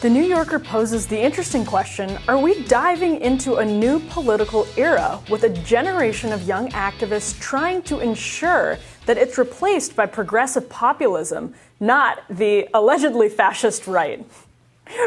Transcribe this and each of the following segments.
The New Yorker poses the interesting question, are we diving into a new political era with a generation of young activists trying to ensure that it's replaced by progressive populism, not the allegedly fascist right?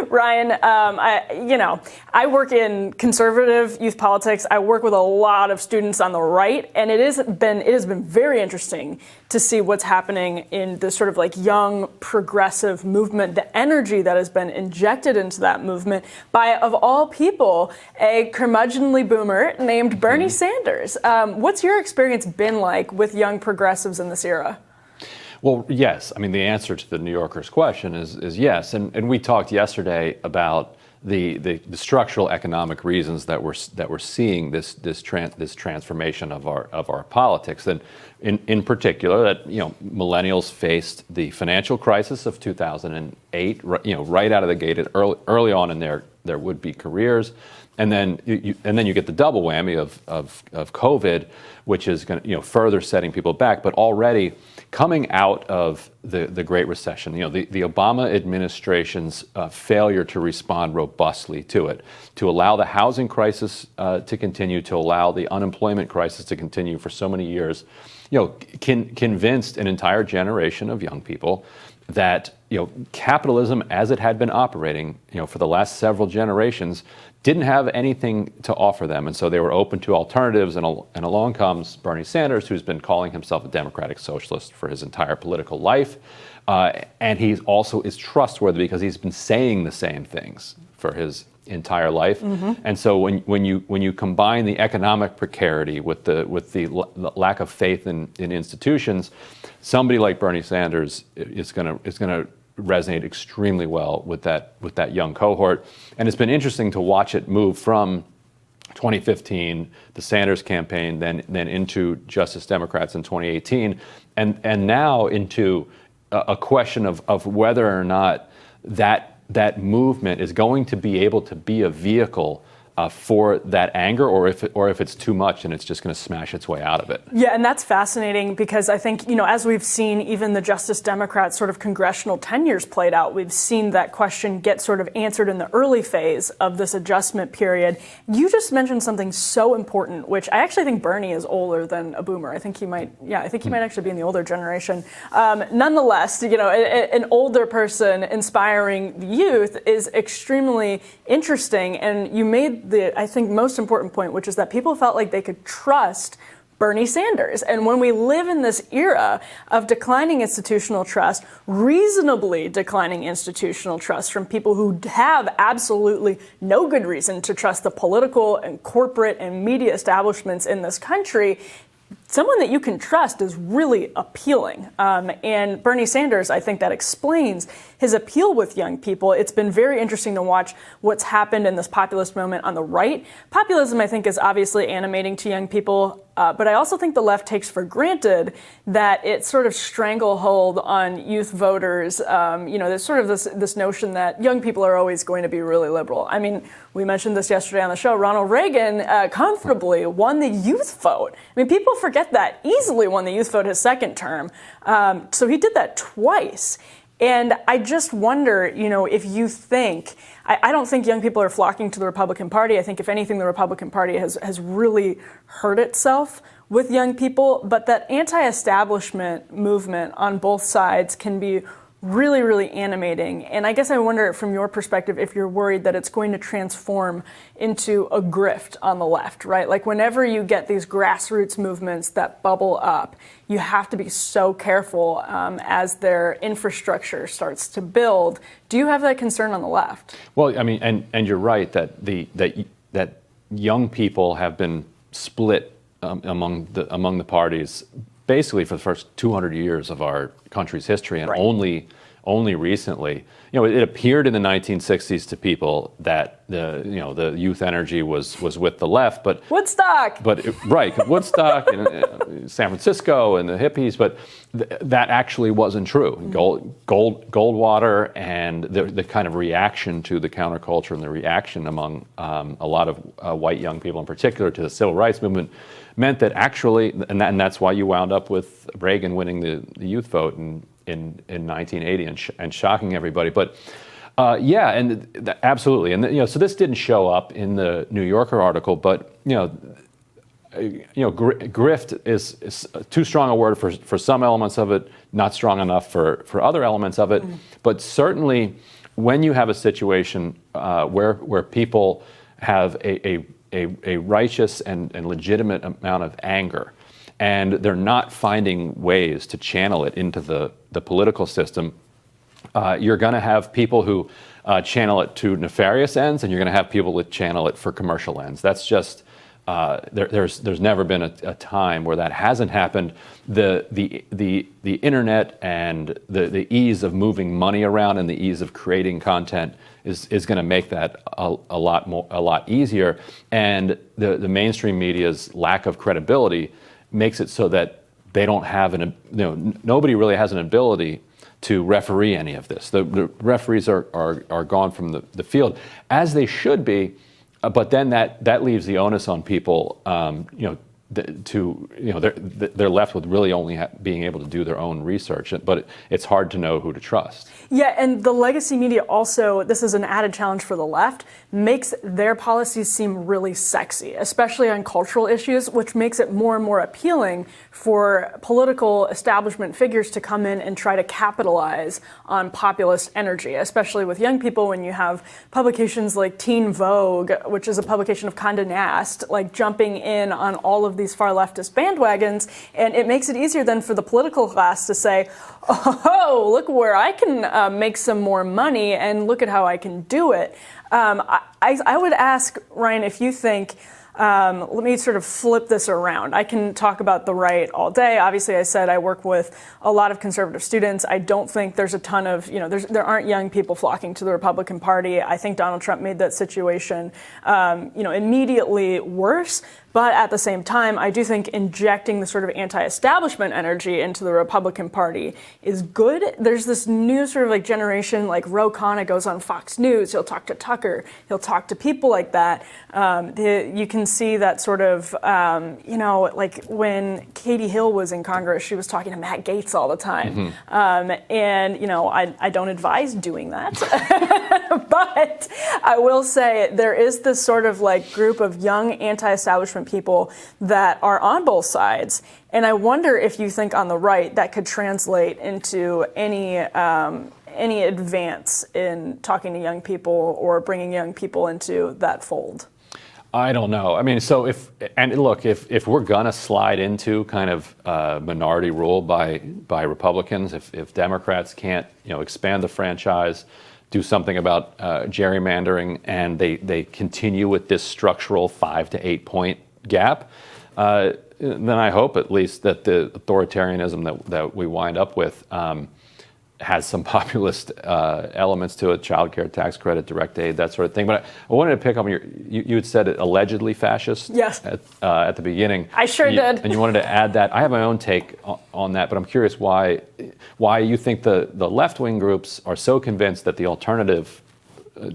Ryan, I work in conservative youth politics. I work with a lot of students on the right, and it has been very interesting to see what's happening in this sort of like young progressive movement, the energy that has been injected into that movement by, of all people, a curmudgeonly boomer named Bernie Sanders. What's your experience been like with young progressives in this era? Well, yes. I mean, the answer to the New Yorker's question is yes. And we talked yesterday about the structural economic reasons that we're seeing this transformation of our politics. And in particular, that millennials faced the financial crisis of 2008, right out of the gate, early on in their would-be careers. And then you get the double whammy of COVID, which is going to further setting people back. But already coming out of the Great Recession, the Obama administration's failure to respond robustly to it, to allow the housing crisis to continue, to allow the unemployment crisis to continue for so many years, convinced an entire generation of young people that capitalism as it had been operating for the last several generations didn't have anything to offer them, and so they were open to alternatives. And along comes Bernie Sanders, who's been calling himself a democratic socialist for his entire political life, and he also is trustworthy because he's been saying the same things for his entire life. Mm-hmm. And so when you combine the economic precarity with the lack of faith in institutions, somebody like Bernie Sanders is going to resonate extremely well with that young cohort. And it's been interesting to watch it move from 2015, the Sanders campaign, then into Justice Democrats in 2018, and now into a question of whether or not that movement is going to be able to be a vehicle for that anger, or if it's too much and it's just going to smash its way out of it. Yeah, and that's fascinating because I think, as we've seen even the Justice Democrats sort of congressional tenures played out, we've seen that question get sort of answered in the early phase of this adjustment period. You just mentioned something so important, which I actually think Bernie is older than a boomer. I think he might actually be in the older generation. Nonetheless, an older person inspiring the youth is extremely interesting, and you made the, I think, most important point, which is that people felt like they could trust Bernie Sanders. And when we live in this era of declining institutional trust, reasonably declining institutional trust from people who have absolutely no good reason to trust the political and corporate and media establishments in this country, someone that you can trust is really appealing. And Bernie Sanders, I think that explains his appeal with young people. It's been very interesting to watch what's happened in this populist moment on the right. Populism, I think, is obviously animating to young people, but I also think the left takes for granted that it's sort of stranglehold on youth voters. There's sort of this notion that young people are always going to be really liberal. I mean, we mentioned this yesterday on the show. Ronald Reagan comfortably won the youth vote. I mean, people forget that. Easily won the youth vote his second term. So he did that twice. And I just wonder, if you think, I don't think young people are flocking to the Republican Party. I think, if anything, the Republican Party has really hurt itself with young people. But that anti-establishment movement on both sides can be really, really animating. And I guess I wonder, from your perspective, if you're worried that it's going to transform into a grift on the left, right? Like, whenever you get these grassroots movements that bubble up, you have to be so careful as their infrastructure starts to build. Do you have that concern on the left? Well, I mean, and you're right that young people have been split among the parties basically for the first 200 years of our country's history, and right. only recently. It appeared in the 1960s to people that the youth energy was with the left, but Woodstock. Woodstock and San Francisco and the hippies, but that actually wasn't true. Mm-hmm. Goldwater and the kind of reaction to the counterculture and the reaction among a lot of white young people in particular to the civil rights movement meant that actually, and that's why you wound up with Reagan winning the youth vote in 1980 and shocking everybody. But Yeah, and absolutely. And so this didn't show up in the New Yorker article, but grift is too strong a word for some elements of it, not strong enough for other elements of it. But certainly, when you have a situation where people have a righteous and legitimate amount of anger, and they're not finding ways to channel it into the political system, you're going to have people who channel it to nefarious ends, and you're going to have people that channel it for commercial ends. That's just there's never been a time where that hasn't happened. The internet and the ease of moving money around and the ease of creating content is going to make that a lot easier. And the mainstream media's lack of credibility makes it so that they don't have nobody really has an ability to referee any of this. The referees are gone from the field, as they should be, but then that leaves the onus on people. They're left with really only being able to do their own research, but it's hard to know who to trust. Yeah, and the legacy media also, this is an added challenge for the left, makes their policies seem really sexy, especially on cultural issues, which makes it more and more appealing for political establishment figures to come in and try to capitalize on populist energy, especially with young people when you have publications like Teen Vogue, which is a publication of Condé Nast, like jumping in on all of these far leftist bandwagons, and it makes it easier then for the political class to say, oh, look where I can make some more money, and look at how I can do it. I would ask, Ryan, if you think, let me sort of flip this around. I can talk about the right all day. Obviously, I said I work with a lot of conservative students. I don't think there's a ton of, there aren't young people flocking to the Republican Party. I think Donald Trump made that situation, immediately worse. But at the same time, I do think injecting the sort of anti-establishment energy into the Republican Party is good. There's this new sort of like generation, like Ro Khanna goes on Fox News. He'll talk to Tucker. He'll talk to people like that. You can see that sort of, like when Katie Hill was in Congress, she was talking to Matt Gaetz all the time. I don't advise doing that. But I will say there is this sort of like group of young anti-establishment people that are on both sides. And I wonder if you think on the right that could translate into any advance in talking to young people or bringing young people into that fold. I don't know. I mean, so if we're gonna slide into kind of minority rule by Republicans, if Democrats can't expand the franchise, do something about gerrymandering, and they continue with this structural 5 to 8 point gap, then I hope at least that the authoritarianism that we wind up with has some populist elements to it, child care tax credit, direct aid, that sort of thing. But I wanted to pick up on you had said it allegedly fascist. Yes. At the beginning. I sure did. And you wanted to add that. I have my own take on that, but I'm curious why you think the left-wing groups are so convinced that the alternative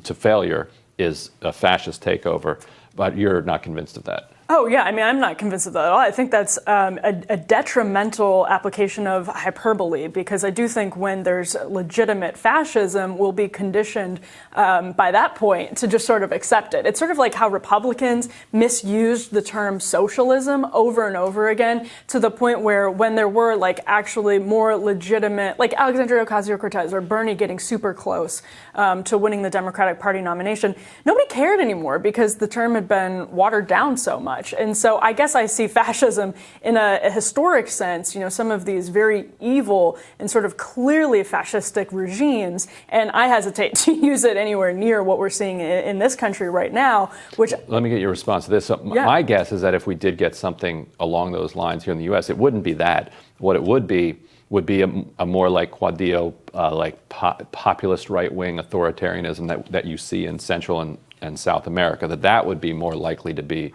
to failure is a fascist takeover, but you're not convinced of that. Oh, yeah. I mean, I'm not convinced of that at all. I think that's a detrimental application of hyperbole, because I do think when there's legitimate fascism, we'll be conditioned by that point to just sort of accept it. It's sort of like how Republicans misused the term socialism over and over again, to the point where when there were like actually more legitimate, like Alexandria Ocasio-Cortez or Bernie getting super close to winning the Democratic Party nomination, nobody cared anymore because the term had been watered down so much. And so I guess I see fascism in a historic sense, some of these very evil and sort of clearly fascistic regimes, and I hesitate to use it anywhere near what we're seeing in this country right now, which... Let me get your response to this. So my guess is that if we did get something along those lines here in the U.S., it wouldn't be that. What it would be a more like Quadillo, populist right-wing authoritarianism that you see in Central and South America, that would be more likely to be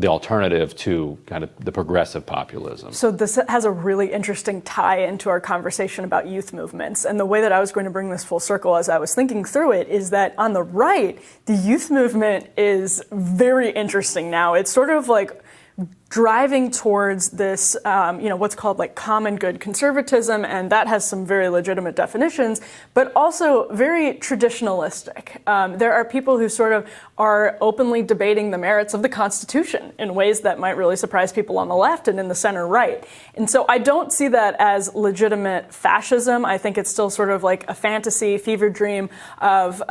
the alternative to kind of the progressive populism. So this has a really interesting tie into our conversation about youth movements. And the way that I was going to bring this full circle as I was thinking through it is that on the right, the youth movement is very interesting now. It's sort of like driving towards this, what's called like common good conservatism, and that has some very legitimate definitions, but also very traditionalistic. There are people who sort of are openly debating the merits of the Constitution in ways that might really surprise people on the left and in the center right. And so I don't see that as legitimate fascism. I think it's still sort of like a fantasy, fever dream of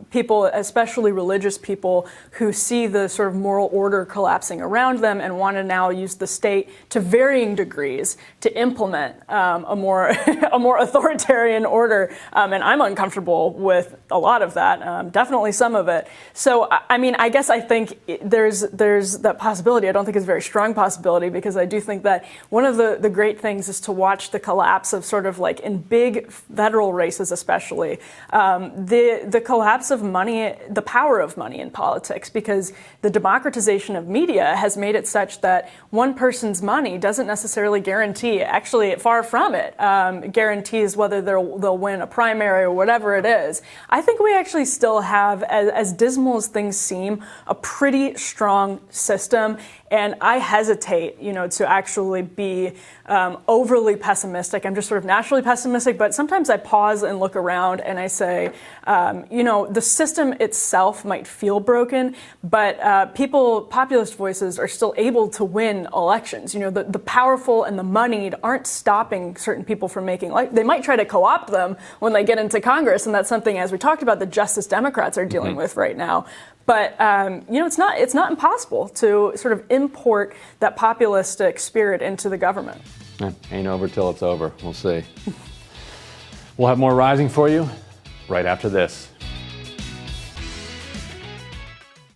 people, especially religious people, who see the sort of moral order collapsing around them and want to now use the state to varying degrees to implement a more a more authoritarian order. And I'm uncomfortable with a lot of that, definitely some of it. So, I mean, I guess I think there's that possibility. I don't think it's a very strong possibility, because I do think that one of the great things is to watch the collapse of sort of like in big federal races, especially, the collapse of money, the power of money in politics, because the democratization of media has made it such that one person's money doesn't necessarily guarantee, actually far from it, guarantees whether they'll win a primary or whatever it is. I think we actually still have, as dismal as things seem, a pretty strong system. And I hesitate, to actually be overly pessimistic. I'm just sort of naturally pessimistic, but sometimes I pause and look around and I say, the system itself might feel broken, but populist voices are still able to win elections. The powerful and the moneyed aren't stopping certain people from making, they might try to co-opt them when they get into Congress, and that's something, as we talked about, the Justice Democrats are dealing with right now. But, it's not impossible to sort of import that populistic spirit into the government. Ain't over till it's over. We'll see. We'll have more Rising for you right after this.